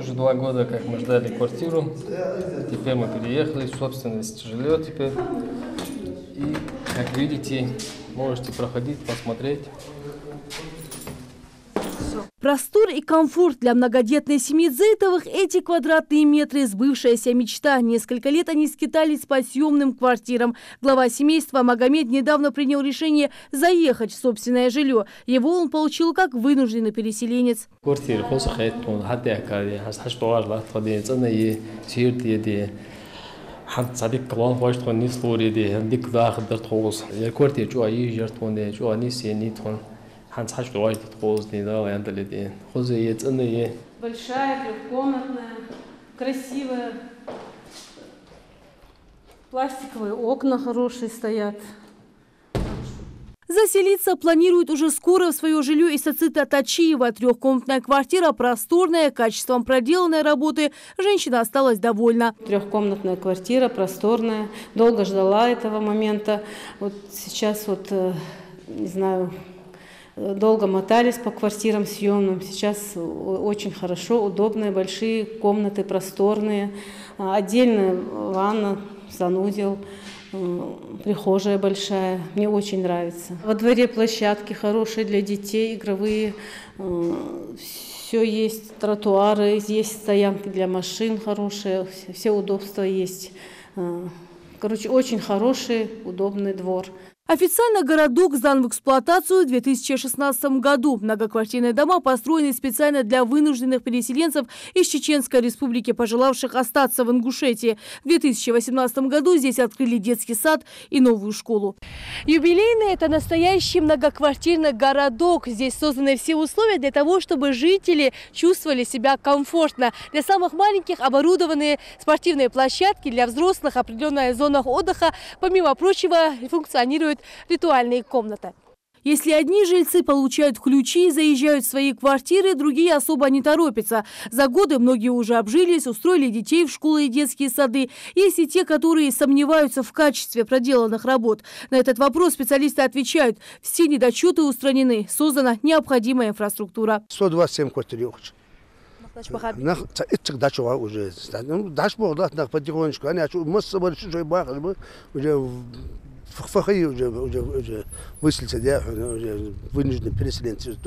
уже 2 года, как мы ждали квартиру. Теперь мы переехали, собственность жилье теперь. И, как видите, можете проходить, посмотреть. Простор и комфорт для многодетной семьи Зейтовых – эти квадратные метры – сбывшаяся мечта. Несколько лет они скитались по съемным квартирам. Глава семейства Магомед недавно принял решение заехать в собственное жилье. Его он получил как вынужденный переселенец. Большая, трехкомнатная, красивая. Пластиковые окна хорошие стоят. Заселиться планируют уже скоро в свое жилье Исацита Тачиева. Трехкомнатная квартира, просторная, качеством проделанной работы. Женщина осталась довольна. Трехкомнатная квартира, просторная. Долго ждала этого момента. Вот сейчас не знаю, долго мотались по квартирам съемным. Сейчас очень хорошо, удобные, большие комнаты, просторные. Отдельная ванна, санузел, прихожая большая. Мне очень нравится. Во дворе площадки хорошие для детей, игровые. Все есть, тротуары, есть стоянки для машин хорошие, все удобства есть. Короче, очень хороший, удобный двор. Официально городок сдан в эксплуатацию в 2016 году. Многоквартирные дома построены специально для вынужденных переселенцев из Чеченской республики, пожелавших остаться в Ингушетии. В 2018 году здесь открыли детский сад и новую школу. Юбилейный – это настоящий многоквартирный городок. Здесь созданы все условия для того, чтобы жители чувствовали себя комфортно. Для самых маленьких оборудованы спортивные площадки, для взрослых определенная зона отдыха. Помимо прочего, функционирует ритуальные комнаты. Если одни жильцы получают ключи и заезжают в свои квартиры, другие особо не торопятся. За годы многие уже обжились, устроили детей в школы и детские сады. Есть и те, которые сомневаются в качестве проделанных работ. На этот вопрос специалисты отвечают: все недочеты устранены, создана необходимая инфраструктура. 127 квартир. فخي уже выселиться, да, уже вынуждены переселенцы.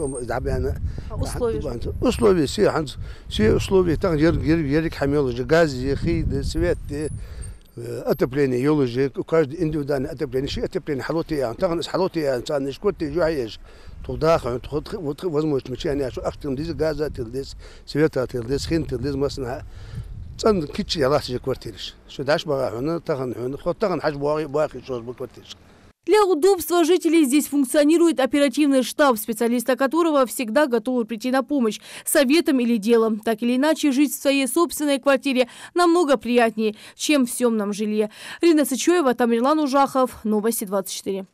Условия, все условия, там ерик хамел уже, газ, хид, свет, отопление, ел уже, каждый индивидуальное отопление, отопление, халоты, там халоты, не шкоты, жуаешь, туда, вот возможность мечания, что ахтем здесь газа, здесь света, здесь хин, здесь масна. Для удобства жителей здесь функционирует оперативный штаб, специалисты которого всегда готовы прийти на помощь советом или делом. Так или иначе, жить в своей собственной квартире намного приятнее, чем в съемном жилье. Рина Сычоева, Тамерлан Ужахов, Новости 24.